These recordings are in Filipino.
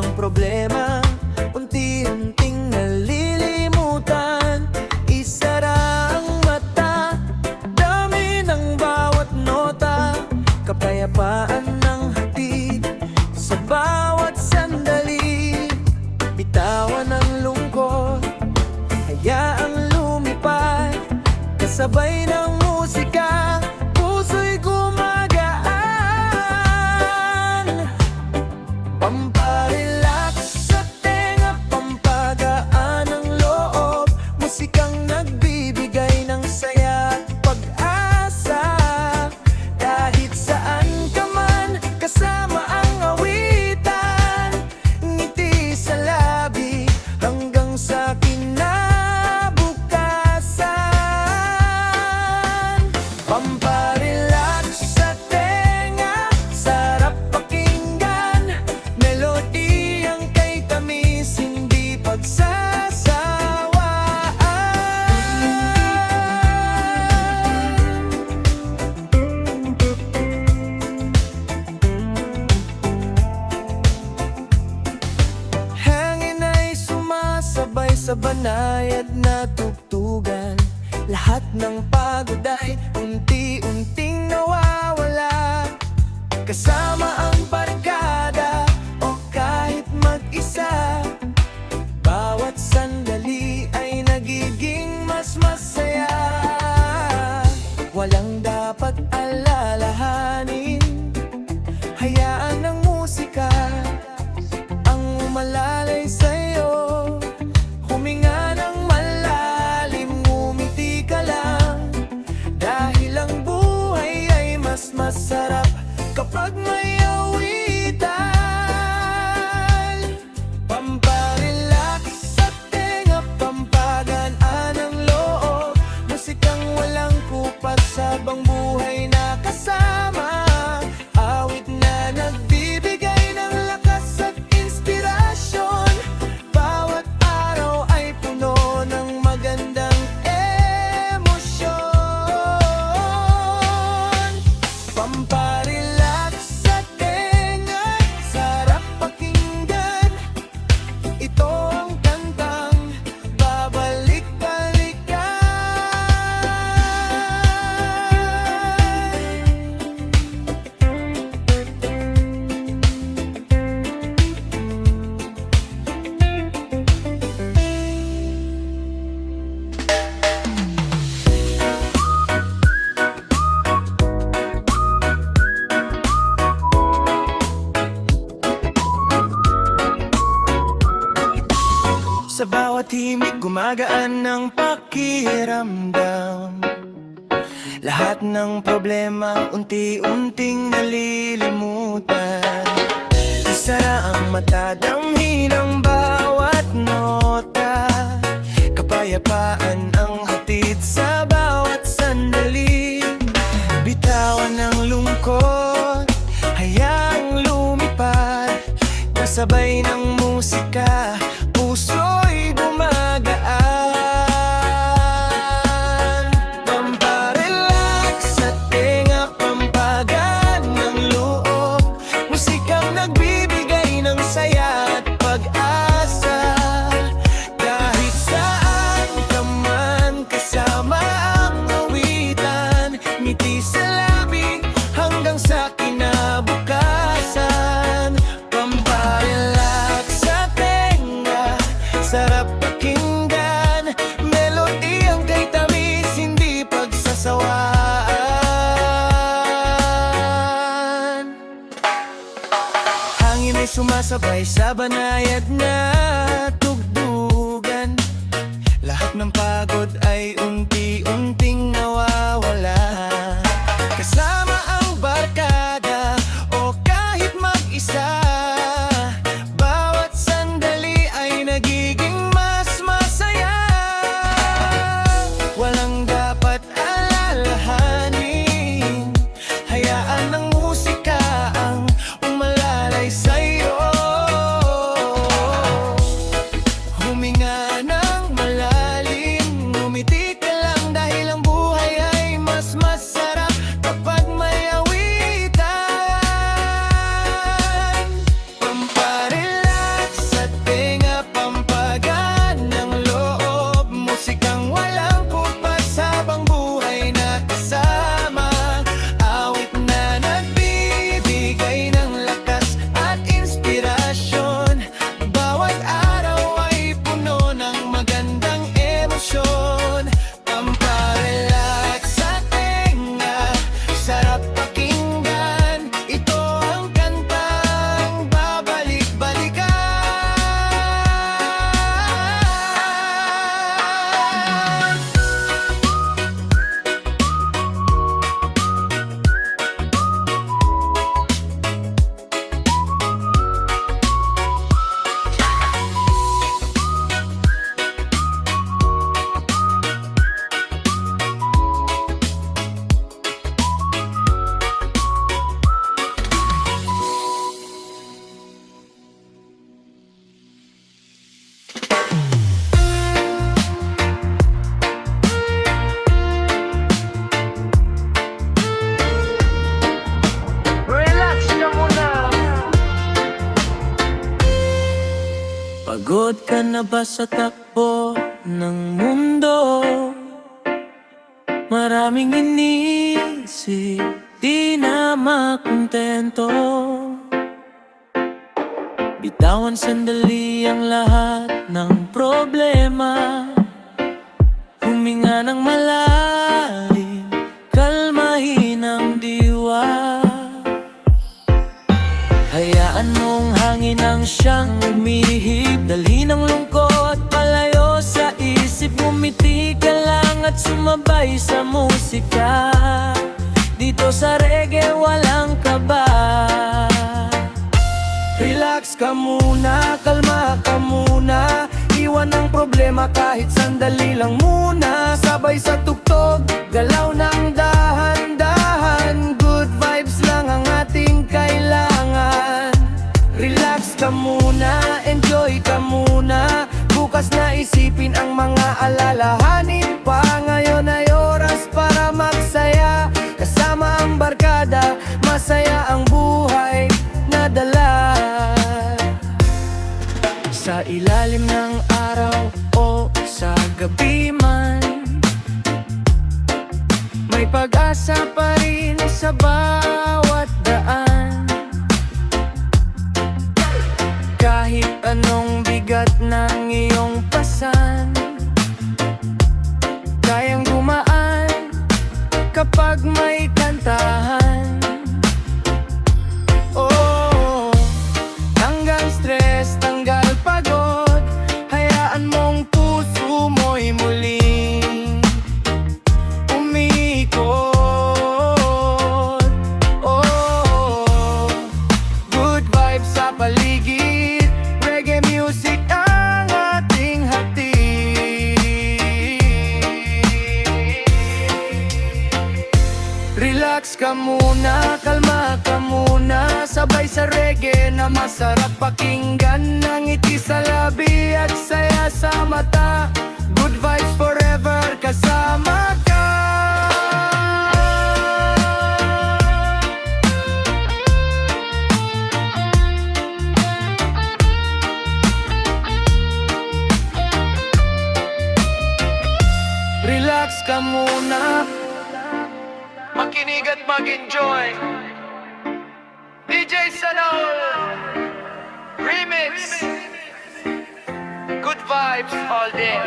ng problema, unti-unting nalilimutan. Isara ang mata, dami ng bawat nota, kapayapaan ng hatid sa bawat sandali. Bitawan ang lungkot, hayaang lumipad, kasabay ng musika, puso'y gumagaan. Pamparelax sa tenga, pampagaan ng loob, musikang nagbibigay ng saya at pag-asa. Kahit saan ka man, kasama ang awitan, ngiti sa labi hanggang sa kinabukasan. Pamparelax sa tenga, sarap pakinggan, melodiyang kay tamis, hindi pagsasawaan. Hangin ay sumasabay sa banayad na tugtugan, lahat ng pagod ay unti-unting nawawala. Kasama ang barkada o kahit mag-isa, bawat sandali ay nagiging mas masaya. Walang dapat alalahanin, hayaan ng musika ang umalalay sa'yo. Huminga ng malalim, ngumiti ka lang, dahil ang buhay ay mas masarap kapag may awitan. Pamparelax sa tenga, pampagaan ng loob, musikang walang kupas habang buhay na kasama. Awit na nagbibigay ng lakas at inspirasyon, bawat araw ay puno ng magandang emosyon. Pamparelax sa tenga, sarap pakinggan, ito ang kantang babalik-balikan. Sa bawat himig gumagaan ng pakiramdam, lahat ng problema unti-unting nalilimutan. Isara ang mata, damhin ang bawat nota, kapayapaan ang hatid sa bawat sandali. Bitawan ang lungkot, hayaang lumipad, kasabay ng musika, puso'y gumagaan. Pamparelax sa tenga, pampagaan ng loob, musikang nagbibigay ng saya at pag-asa. Kahit saan ka man, kasama ang awitan, ngiti sa labi hanggang sa kinabukasan. Pamparelax sa tenga, sarap pakinggan, melodiyang kay tamis, hindi pagsasawaan. Hangin ay sumasabay sa banayad na tugtugan, lahat ng pagod ay unti-unting nawawala. Kasama ang barkada o kahit mag-isa, bawat sandali ay nagiging mas masaya. Walang dapat alalahanin, hayaan ng musika ang umalalay sa'yo. Huminga ng malalim, ngumiti ka lang, dahil ang Pagod ka na ba sa takbo ng mundo? Maraming inisip, di na makontento. Bitawan sandali ang lahat ng problema. Huminga ng malalim, kalmahin ang diwa. Hayaan mong hangin ang siyang umihip, dalhin ang lungkot palayo sa isip. Ngumiti ka lang at sumabay sa musika. Dito sa reggae walang kaba. Relax ka muna, kalma ka muna. Iwan ang problema kahit sandali lang muna. Sabay sa tugtog, galaw ng dahan-dahan. Good vibes lang ang ating kailangan. Relax ka muna, enjoy ka muna. Bukas na isipin ang mga alalahanin pa. Ngayon ay oras para magsaya. Kasama ang barkada, masaya ang buhay na dala. Sa ilalim ng araw o sa gabi man, may pag-asa pa rin sa bawat daan. Kahit anong bigat ng iyong pasan, kayang gumaan kapag may kantahan. Oh, tanggal stress, tanggal pagod. Hayaan mong puso mo'y muling umikot. Oh, good vibes sa paligid. Reggae music ang ating hatid. Relax ka muna, kalma ka muna. Sabay sa reggae na masarap pakinggan. Ngiti sa labi at saya sa mata. Good vibes forever, kasama ka. Relax ka muna, makinig at mag-enjoy. DJ Sanol Remix. Good vibes all day.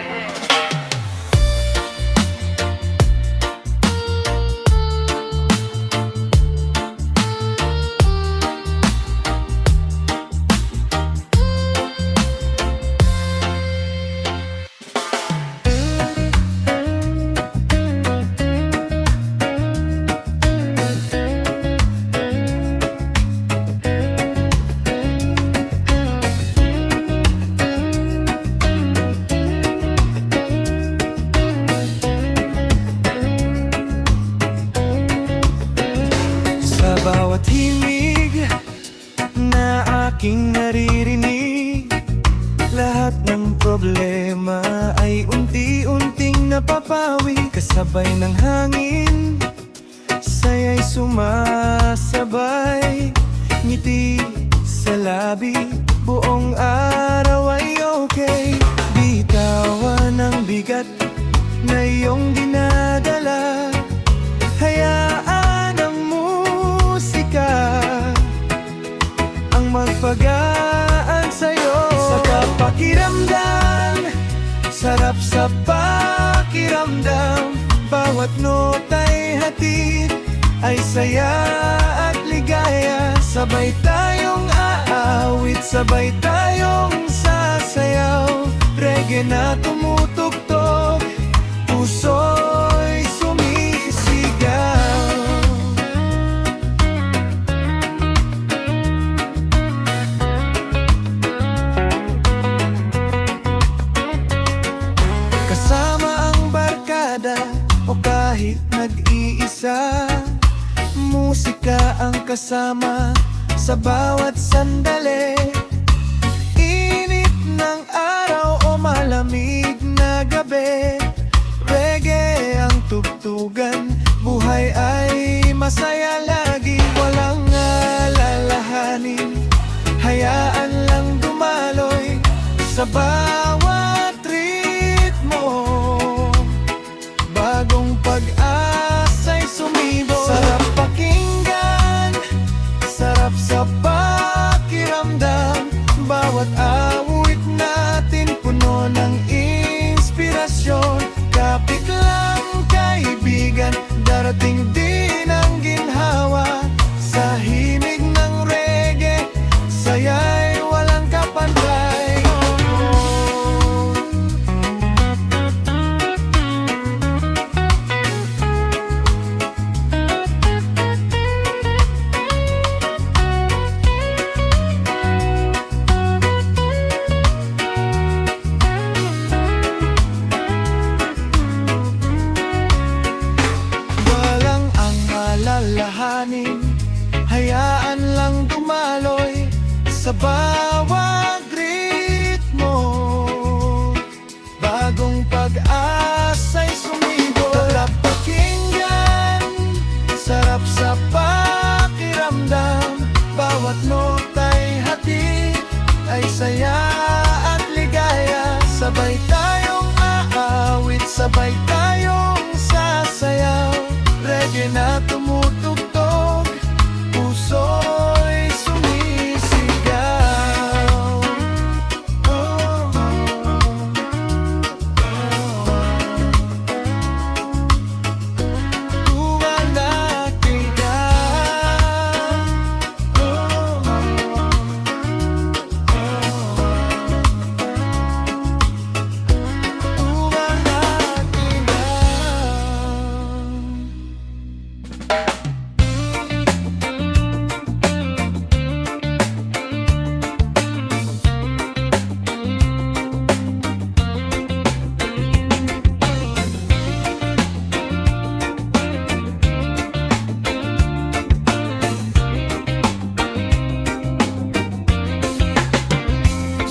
Bawat himig na aking naririnig, lahat ng problema ay unti-unting napapawi. Kasabay ng hangin, saya'y sumasabay. Ngiti sa labi, buong araw ay okay. Bitawan ang bigat na iyong dinadala. Hayaan ang ang magpagaan sa'yo. Sa pakiramdam, sarap sa pakiramdam. Bawat nota'y hatid ay saya at ligaya. Sabay tayong aawit, sabay tayong sasayaw. Reggae na tumutugtog, puso'y sumisigaw. O kahit nag-iisa, musika ang kasama sa bawat sandali. Init ng araw o malamig na gabi, reggae ang tugtugan. Buhay ay masaya lagi, walang alalahanin. Hayaan lang dumaloy bawat ritmo, bagong pag-asa'y sumibo. Sarap pakinggan, sarap sa pakiramdam, bawat awit natin puno ng inspirasyon. Kapit lang kaibigan, darating din ang ginhawa. Sa himig ng reggae, saya'y walang kapantay. Walang ang malalahanin, hayaan lang dumaloy sa bawat ritmo, bagong pag-asa'y sumibo. Sarap pakinggan, sarap sa pakiramdam, bawat nota'y hatid ay saya at ligaya. Sabay tayong aawit, sabay tayong sasayaw, reggae na tumutugtog, puso'y sumisigaw. Tumalaki ka, tumalaki ka.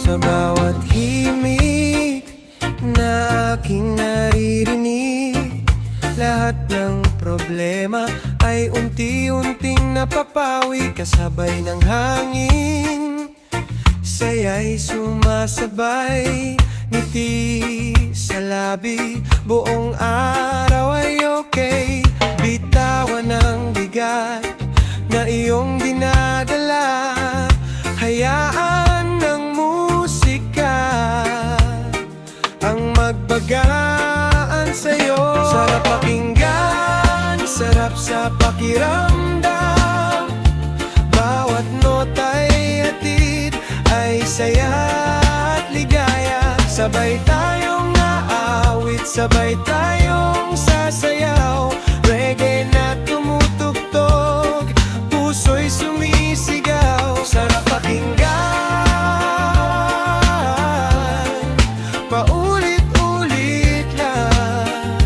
Sa bawat himig na aking naririnig, lahat ng problema ay unti-unting napapawi. Kasabay ng hangin, saya'y sumasabay, ngiti sa labi, buong araw ay okay. Bitawan ang bigat na iyong dinadala, hayaan ng musika ang magbagaan sa'yo. Sarap pakinggan, sarap sa pakiramdam, bawat nota'y hatid ay saya at ligaya. Sabay tayong aawit, sabay tayong sasayaw, reggae na tumutugtog, puso'y sumisigaw. Sarap pakinggan, paulit-ulit lang,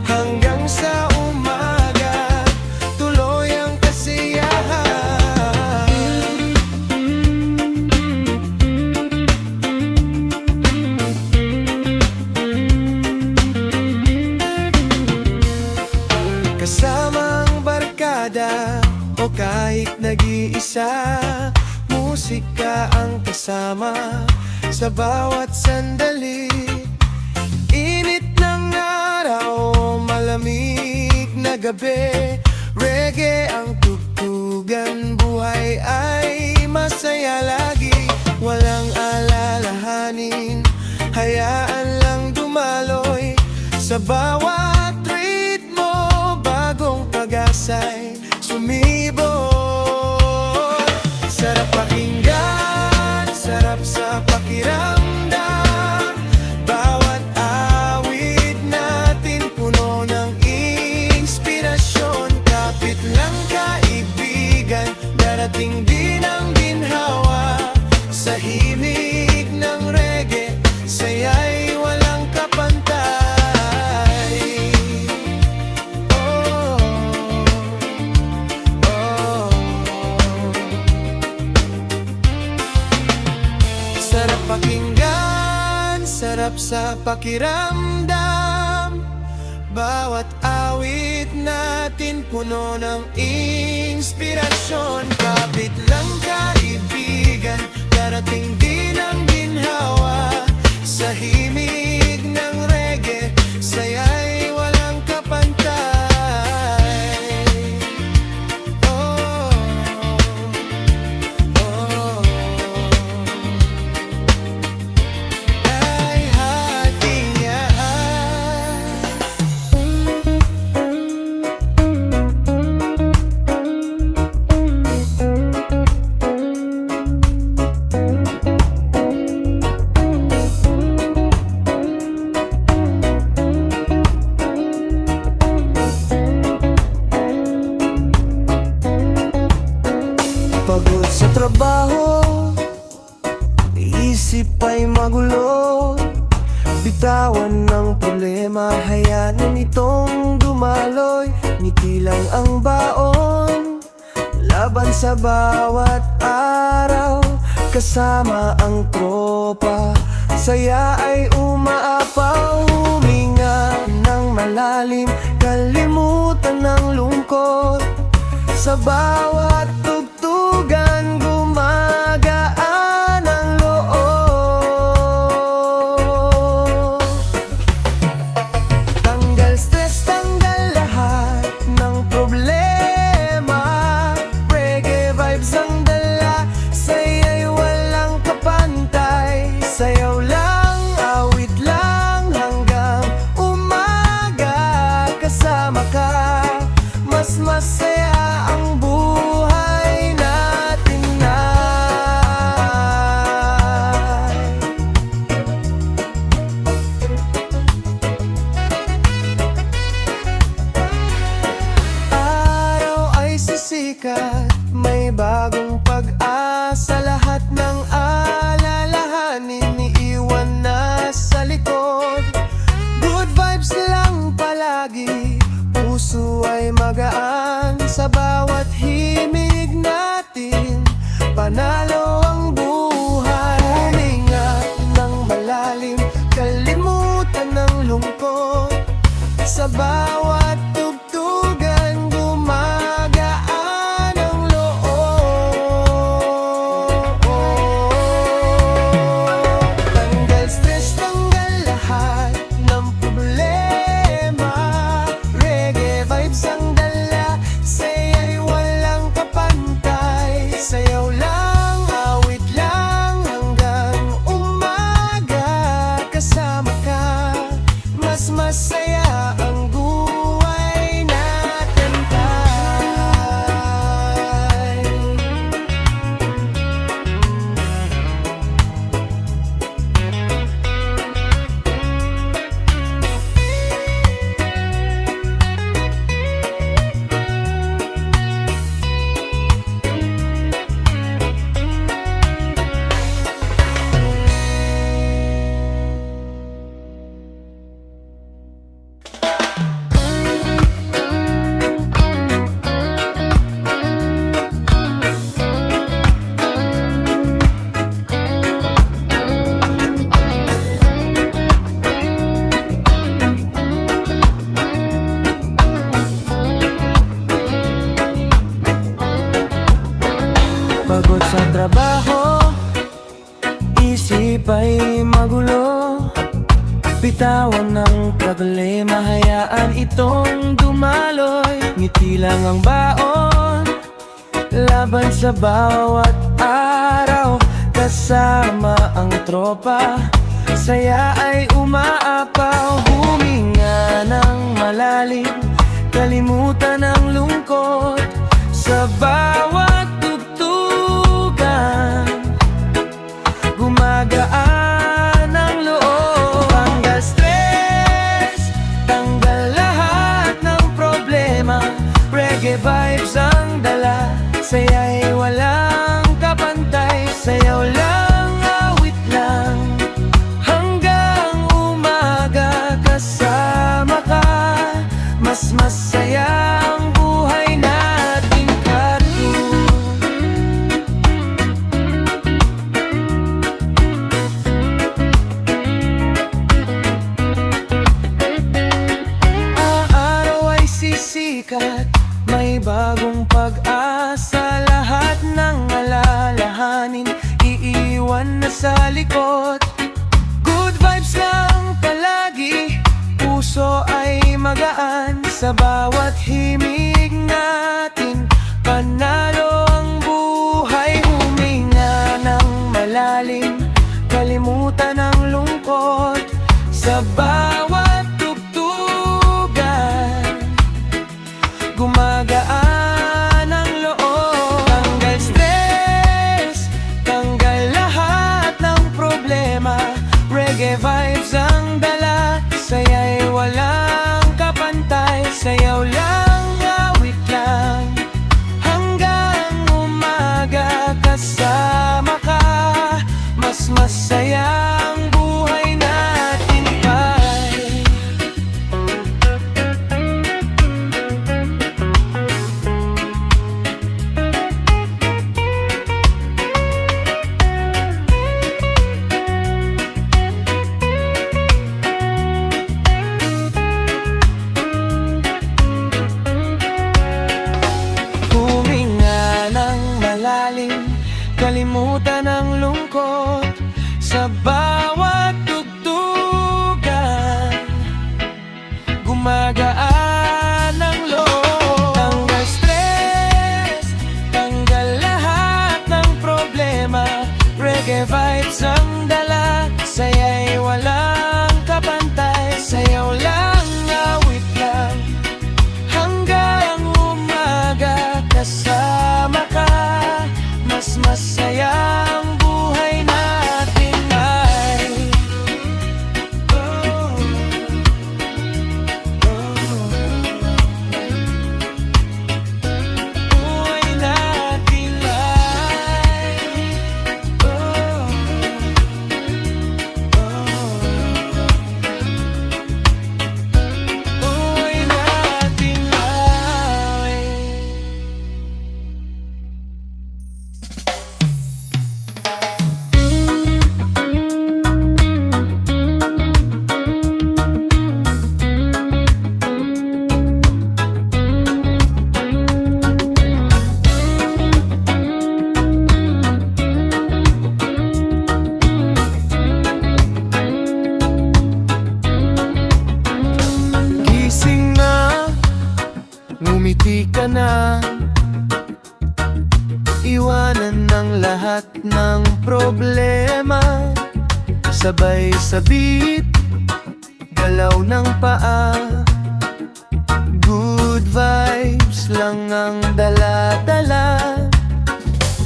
hanggang sa umaga, tuloy ang kasiyahan. Kasamang barkada o kahit nag-iisa, musika ang kasama sa bawat sandali. Init ng araw, malamig na gabi, reggae ang tugtugan, buhay ay masaya lagi. Walang alalahanin, hayaan lang dumaloy sa bawat ritmo, bagong pag-asa'y sumibol. Sarap pakinggan, sarap sa pakiramdam, bawat awit natin puno ng inspirasyon. Kapit lang kaibigan, darating din ang ginhawa. Sa himig ng reggae, saya'y walang kapantay. Oh, oh. Sarap pakinggan, sarap sa pakiramdam, bawat awit natin puno ng inspirasyon. Kapit lang kaibigan, darating din ang ginhawa. isip ay magulo. Bitawan ng problema, hayaan itong dumaloy. Ngiti lang ang baon, laban sa bawat araw. Kasama ang tropa, saya ay umaapaw. Huminga ng malalim, kalimutan ng lungkot. Sa bawat tugtugan, gumagaan ang loob. Tanggal stress, tanggal lahat ng problema. Reggae vibes ang dala, saya'y walang kapantay. Sayaw lang, awit lang hanggang umaga. Kasama ka, mas masaya ang buhay natin ay. Araw ay sisikat, may bagong pag-asa. Lahat ng alalahanin iiwan na sa likod. Good vibes lang palagi, puso ay magaan. Sa bawat himig natin, panalo ang buhay. Huminga ng malalim, kalimutan ng lungkot. Sa bawat tugtugan, gumagaan ang loob. Tanggal stress, tanggal lahat ng problema. Reggae vibes ang dala, saya'y walang kapantay. Sayaw lang, awit lang hanggang umaga. Kasama ka, mas masaya ang buhay natin ay. Pagod sa trabaho, isip ay magulo. Bitawan ng problema, hayaan itong dumaloy. Ngiti lang ang baon, laban sa bawat araw. Kasama ang tropa, saya ay umaapaw. Huminga ng malalim, kalimutan ang lungkot. Sa bawat tugtugan, gumagaan ang loob. Tanggal stress, tanggal lahat ng problema. Reggae vibes ang dala, saya'y walang kapantay. Sayaw lang, awit lang hanggang umaga. Kasama ka, mas masaya ang buhay natin katuloy. Araw ay sisikat, may bagong pag-asa. Lahat ng alalahanin iiwan na sa likod. Good vibes lang palagi, puso ay magaan. Sa bawat himig natin, panalo ang buhay. Huminga ng malalim, kalimutan ang lungkot. Sa bawat tugtugan, gumagaan ang loob. Tanggal stress, tanggal lahat ng problema. Reggae vibes ang dala, saya'y walang kapantay. Sayaw lang, awit lang hanggang umaga. Kasama ka, mas masaya ang buhay natin pa'y huminga ng malalim, kalimutan ang lungkot sa bawat tugtugan. Gumagaan ang loob, tanggal stress, tanggal lahat ng problema. Reggae vibes ang dala, saya'y walang kapantay. Sayaw lang, awit lang, hanggang umaga kasama ka. Mas masaya ang buhay natin ay buhay natin ay buhay natin ay. Gising na, ngumiti ka na, iwanan ng lahat ng problema. Sabay sabit, galaw ng paa, good vibes lang ang dala-dala.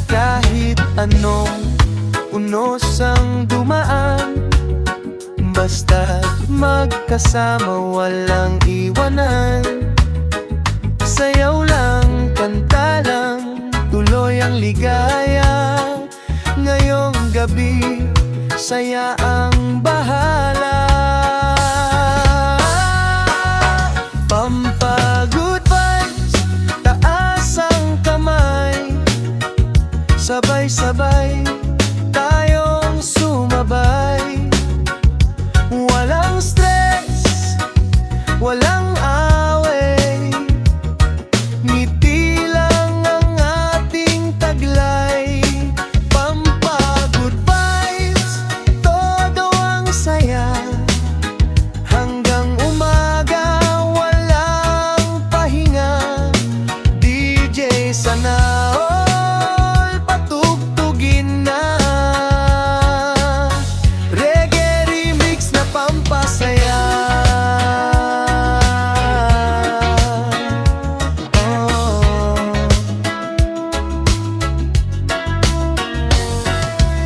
Kahit anong unos ang dumaan, basta magkasama walang iwanan. Sayaw lang, kanta lang, tuloy ang ligaya. Ngayong gabi, saya ang bahala. Pampagood vibes, taas ang kamay, sabay-sabay tayong sumabay. Walang stress, walang away, ngiti lang ang ating taglay. Pampagood vibes, todo ang saya, hanggang umaga walang pahinga. DJ sana all patugtugin na, reggae remix na pampasaya.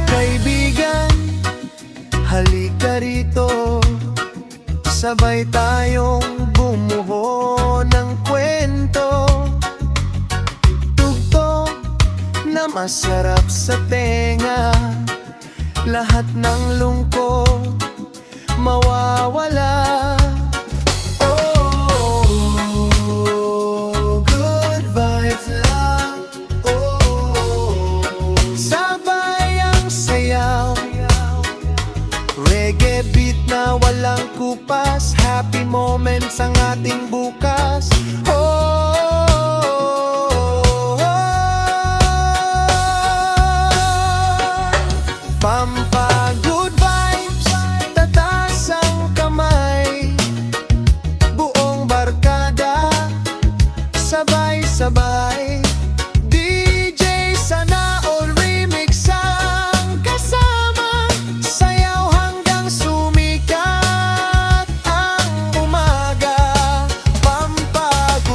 Kaibigan, halika rito, sabay tayong bumuo ng kwento. Tugtog na masarap sa tenga, lahat ng lungkot mawawala. Oh, good vibes lang. Oh, sabay ang sayaw, reggae beat na walang kupas, happy moments ang ating bukas. Pampagood vibes, tataas ang kamay, buong barkada, sabay-sabay. DJ sana all remix ang kasama, sayaw hanggang sumikat ang umaga. Pampagood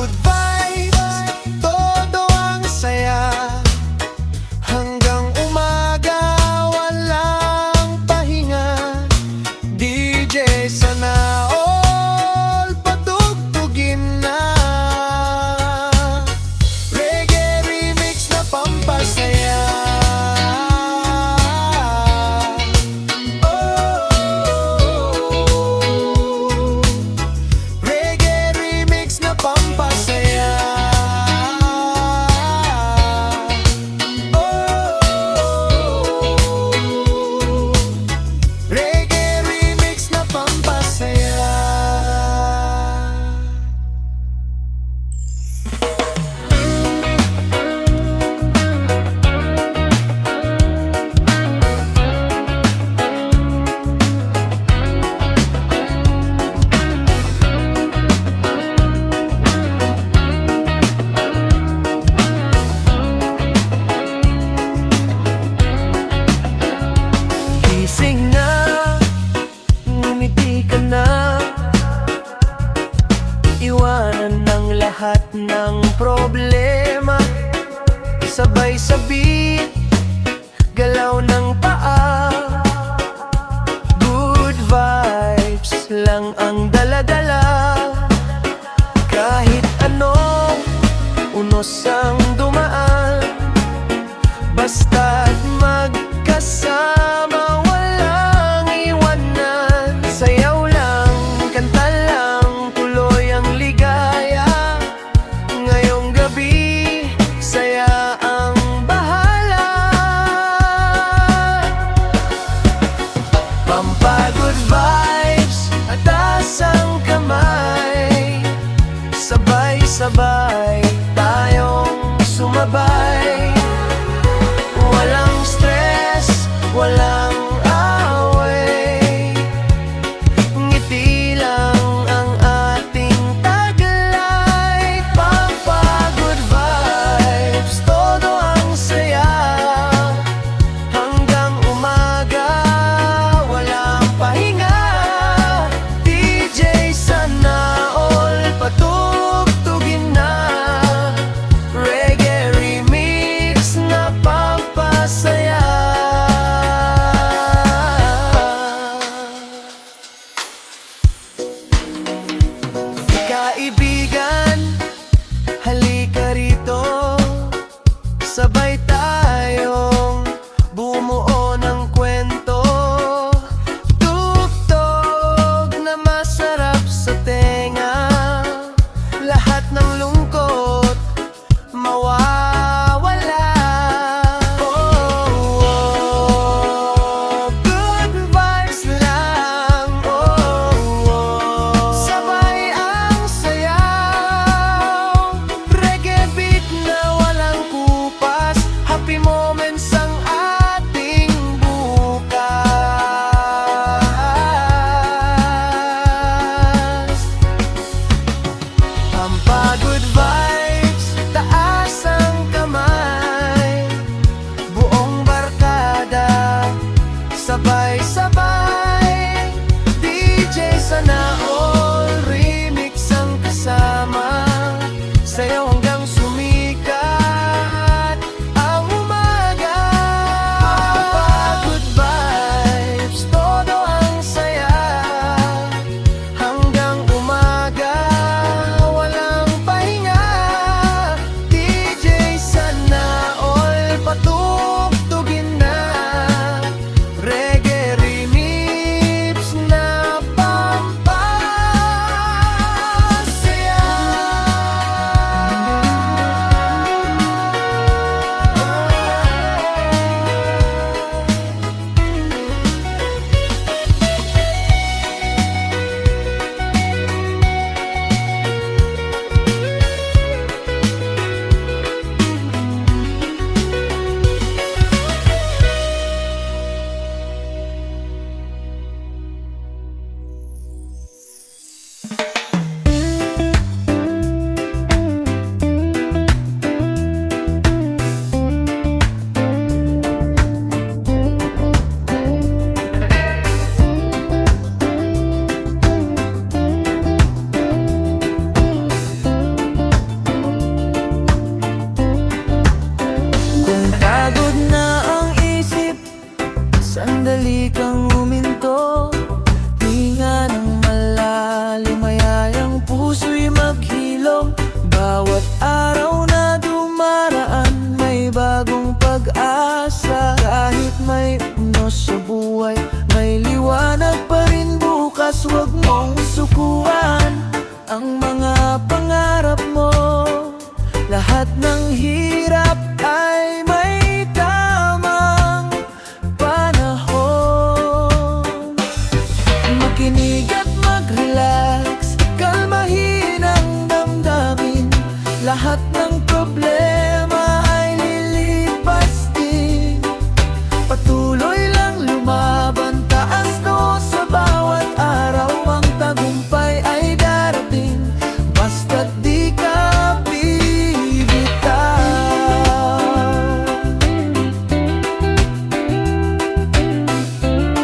Gising na, ngumiti ka na, iwanan ng lahat ng problema. Sabay sabit, galaw ng paa, good vibes lang ang dala-dala. Kahit anong unos ang dumaan, basta't magkasama, walang iwanan. Sayaw lang, kanta lang, tuloy ang ligaya. Ngayong gabi, saya ang bahala. Pampagod vibes, ataas ang kamay, sabay-sabay tayong sumabay. Walang stress, walang away, ngiti lang ang ating taglay. Pampagod vibes, todo ang saya. Hanggang umaga, walang pahinga. DJ sana all patugtugin na, reggae remix na pampasaya. Kaibigan, halika rito, sabay tayong bumuo ng kwento. Tugtog na masarap sa tenga, lahat ng lungkot mawawala. Oh, oh, good vibes lang. Oh, oh, sabay ang sayaw, reggae beat na walang kupas. Happy moments ang ating bukas. Pampagod vibes, taas ang kamay, buong barkada, sabay-sabay. DJ sana all remix ang kasama, sayaw hanggang sumikat ang umaga. Pampagod vibes, todo ang saya. Hanggang umaga, walang pahinga. DJ sana all patugtugin na, reggae remix na pampasaya. Kung pagod na ang isip, sandali kang huminto. Hinga ng malalim, mayayang puso'y maghilom. Bawat araw na dumaraan, may bagong pag-asa. Kahit may unos sa buhay, may liwanag pa rin bukas. Huwag mong sukuan ang mga pangarap mo. Lahat ng hirap ay may tamang panahon. Makinig at mag-relax, kalmahin ang damdamin. Lahat ng problema ay lilipas din. Patuloy lang lumaban, taas no sa bawat araw. Ang tagumpay ay darating, basta't di ka bibitaw. 'Di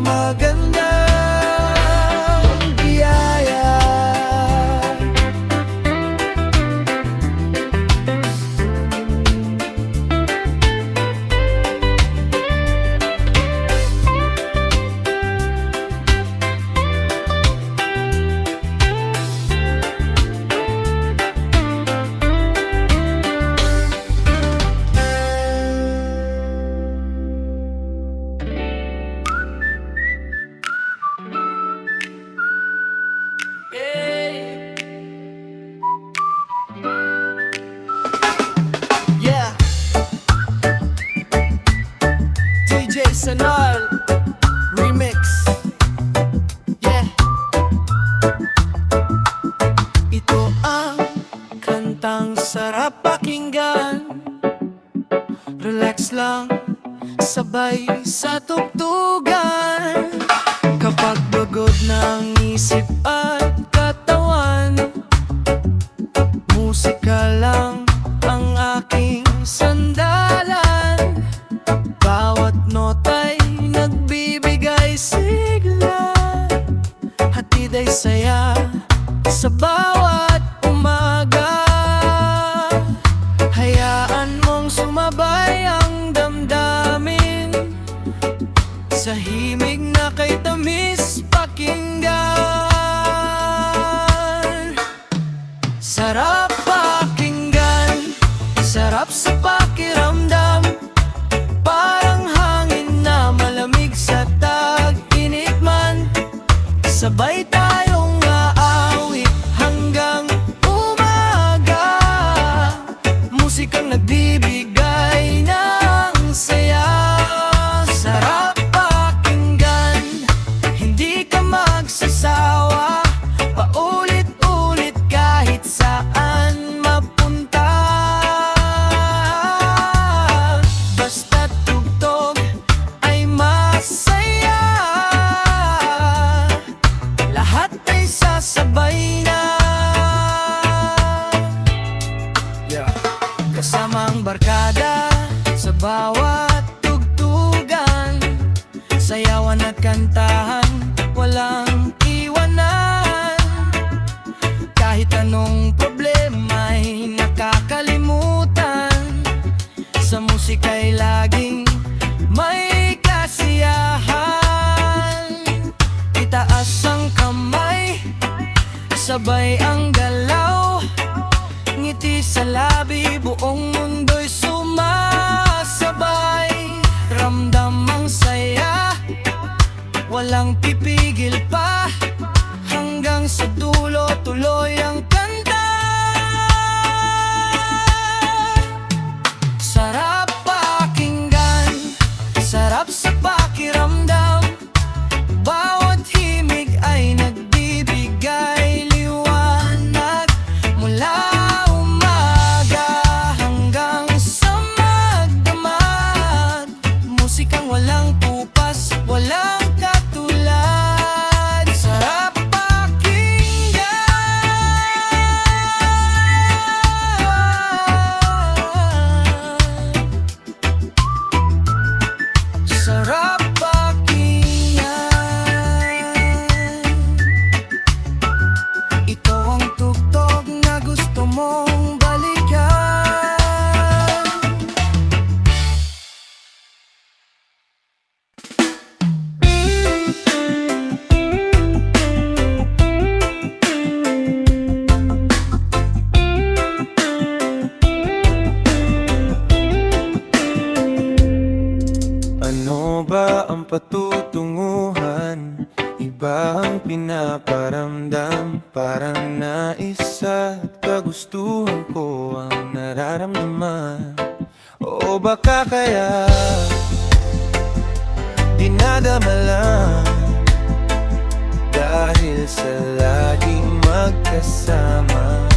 magandang biyaya. Yeah, DJ Sanal Remix. Yeah, ito ang kantang sarap pakinggan. Relax lang, sabay sa tugtugan. Kapag pagod ng isip at katawan, musika lang ang aking sandalan. Bawat nota'y nagbibigay sigla, hatid ay saya sa bawat umaga. Hayaan mong sumabay ang damdamin sa himig na kay tamis pakinggan. Sarap pakinggan, sarap sa pakiramdam, parang hangin na malamig sa tag-init man. Sabay tayong aawit hanggang umaga, musikang nagbibigay ng saya. Sarap pakinggan, hindi ka magsasawa, paulit-ulit kahit saan mapunta. Basta't tugtog ay masaya, lahat ay sasabay na. Yeah. Kasama ang barkada sa bawat tugtugan, sayawan at kantahan, walang iwanan. Kahit anong problema'y nakakalimutan, sa musika'y laging may kasiyahan. Itaas ang kamay, sabay ang galaw, ngiti sa labi, buong mundo'y sumasabay. Ramdam ang saya, walang pipigil pa, hanggang sa dulo tuloy ang kanta. Sarap pakinggan, sarap sa pakiramdam, bawat himig ay nagbibigay liwanag. Mula umaga hanggang sa magdamag, musikang walang tupas, walang katulad. Sarap pakinggan, sarap pakinggan. Ito ang tugtog na gusto mong balikan. Ano ba ang patutunguhan? Iba ang pinaparamdam, parang nais at kagustuhan ko ang nararamdaman. O baka kaya dinadama lang dahil sa laging magkasama.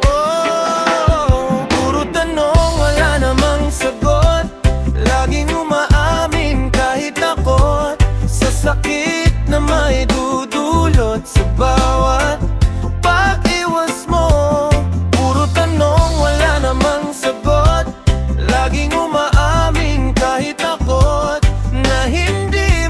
Oh, puro tanong, wala namang sagot, laging umaamin kahit takot sa sakit na may dudulot sa bawat pag-iwas mo. Puro tanong, wala namang sagot, laging umaamin kahit takot na hindi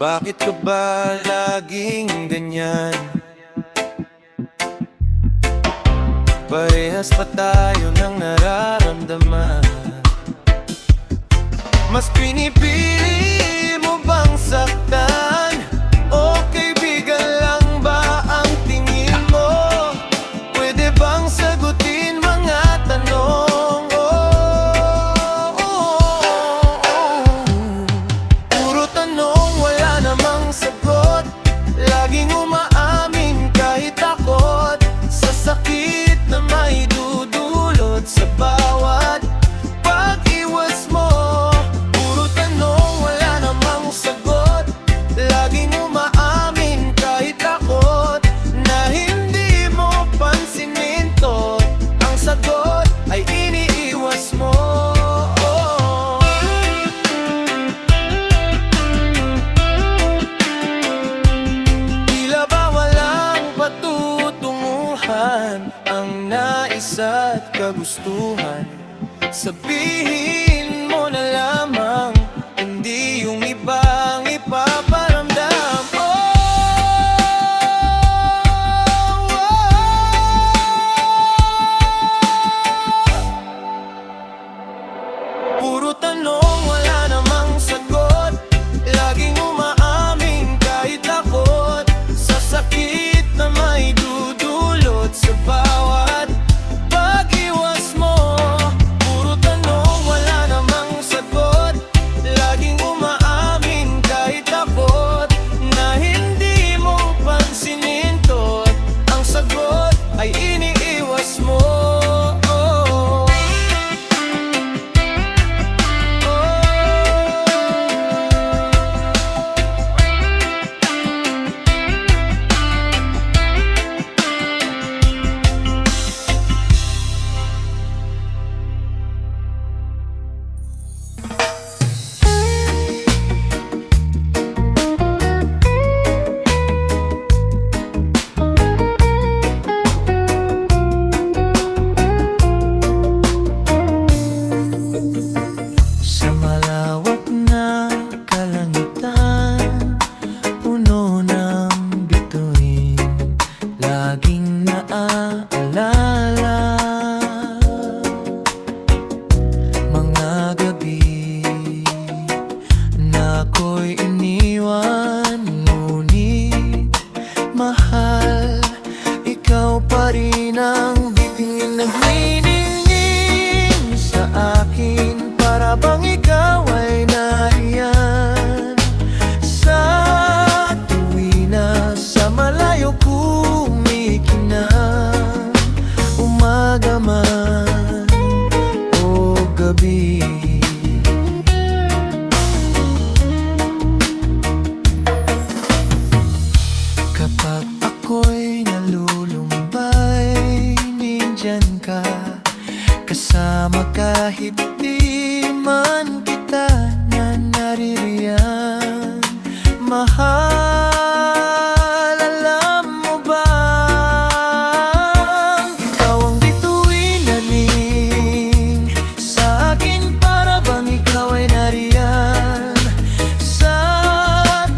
Bakit ka ba laging ganyan? Parehas pa tayo ng nararamdaman. Mas pinipili mo bang saktan? O kaibigan lang ba ang tingin mo? Pwede bang sagutin mga tanong? Puro tanong, wala namang sagot. Laging umaamin kahit takot sa sakit na may dudulot sa bawat pag-iwas mo. Puro tanong, wala namang sagot. Laging umaamin kahit takot na hindi mo pansinin to. Ang sagot ay iniiwas mo. Tila ba walang patutunguhan ang nais at kagustuhan? Sabihin mo na lamang, hindi yung ibang ipaparamdam. Puro tanong, wala namang sagot. Laging umaamin kahit takot sa sakit na may dudulot sa bawat pag-iwas mo. Puro tanong, wala namang sagot. Laging umaamin kahit takot na hindi mo pansinin to. Ang sagot ay iniiwas mo. Sa malawak na kalangitan, puno ng bituin, laging naaalala mga gabi na ako'y iniwan. Ngunit mahal, ikaw pa rin ang bituin nagniningning sa akin. Para bang ikaw ay nariyan sa tuwina, sa malayo kumikinang, umaga man o gabi. Kapag ako'y nalulumbay, nandyan ka kasama kahit di man kita na naririyan. Mahal, alam mo bang ikaw ang bituin naning sa akin? Para bang ikaw ay nariyan sa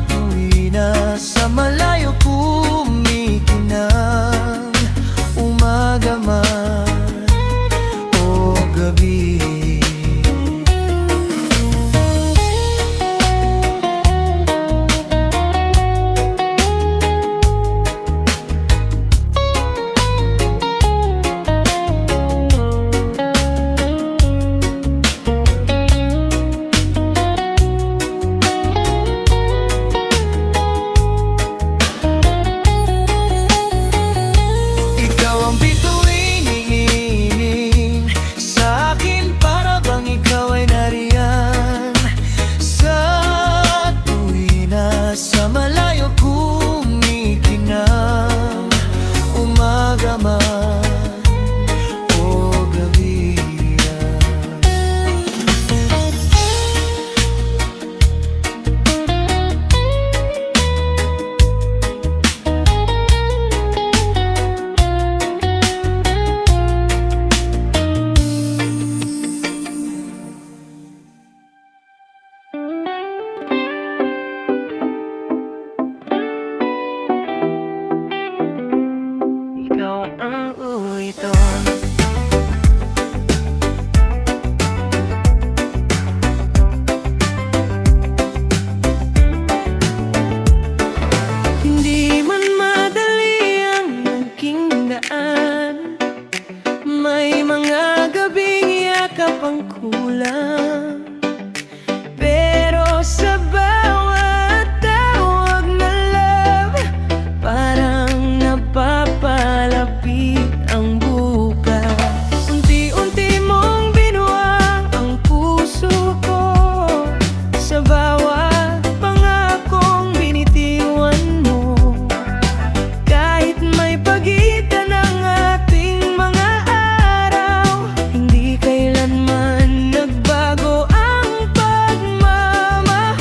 tuwina, sa malayo kumikinang, umaga man o gabi. kulang. Pero sa bawat tawag na love, parang napapalapit ang bukas. Unti-unti mong binuwang ang puso ko sa bawat pangakong binitiwan mo. Kahit may pagitan ng ating mga araw, hindi kailanman nagbago ang pagmamahal.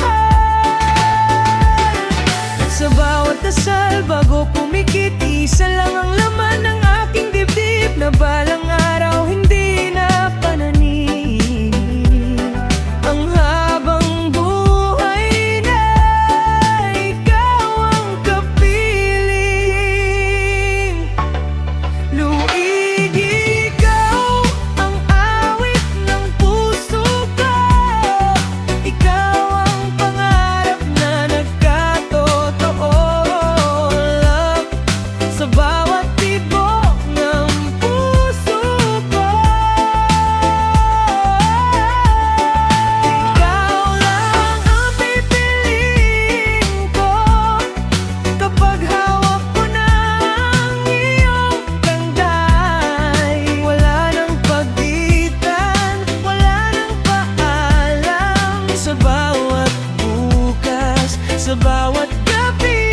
Sa bawat dasal bago pumikit, isa lang ang laman ng aking dibdib, na balang araw hindi na pananim. Ang habang buhay na ikaw ang kapiling. Luig, ikaw ang awit ng puso ko. Ikaw ang pangarap na nagkatotoo. Love, sa bawat tibok ng puso ko. Ikaw lang ang pipiliin ko. Kapag hawak ko na ang iyong ganda'y wala nang pagitan, wala nang paalam. Sa bawat bukas, sa bawat gabi,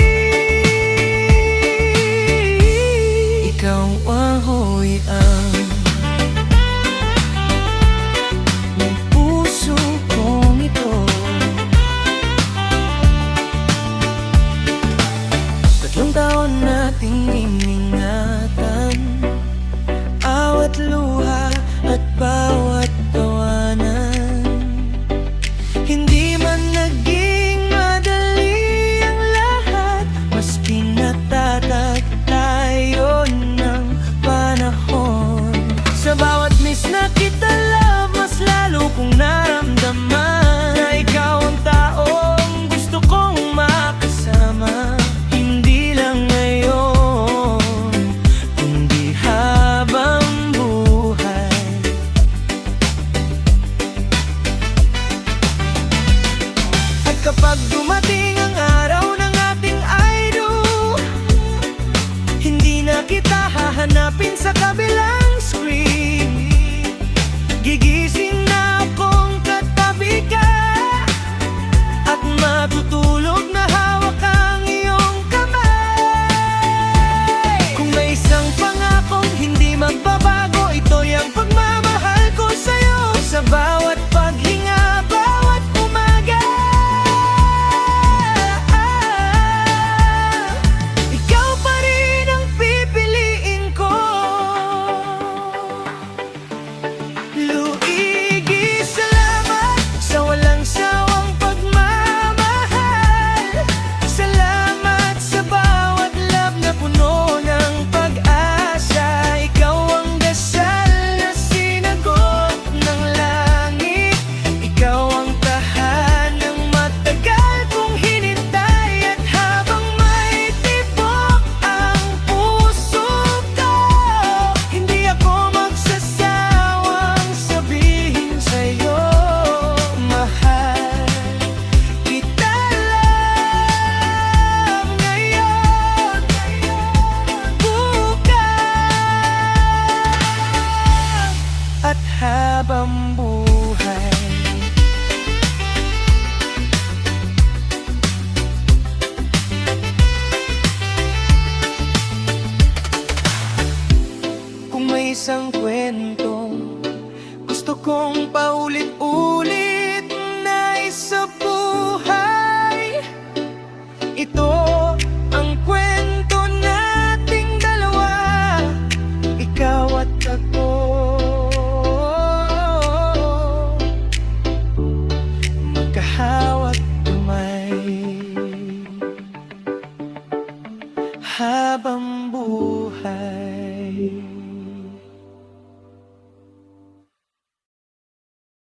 ikaw ahoy ang ng puso kong ito. Tatlong taon nating iningatan, awat luha at bawat tawanan. Hindi man naging madali ang lahat, mas pinatatag tayo ng panahon. Sa bawat miss na kita, love, mas lalo kong naramdaman na ikaw ang taong gusto kong makasama. Hindi lang ngayon, kundi habang buhay. At kapag dumating ang araw ng ating I do, hindi na kita hahanapin sa kabilang screen. Gigising na akong katabi ka, at matutulog na hawak ang iyong kamay. Kung may isang pangakong hindi magbabago, ito'y ang pagmamahal ko sa'yo. Sa bawat paghinga, bawat umaga, ikaw pa rin ang pipiliin ko. Luigi, salamat sa walang sawang pagmamahal. Salamat sa bawat love na puno ng pag-asa. Ikaw ang dasal na sinagot ng langit. Ikaw ang tahanang matagal kong hinintay. At habang may tibok ang puso ko, hindi ako magsasawang sabihin sa'yo, mahal kita lang ngayon, bukas, at habang buhay. Kung may isang kwento gusto kong paulit-ulit na isa buhay, ito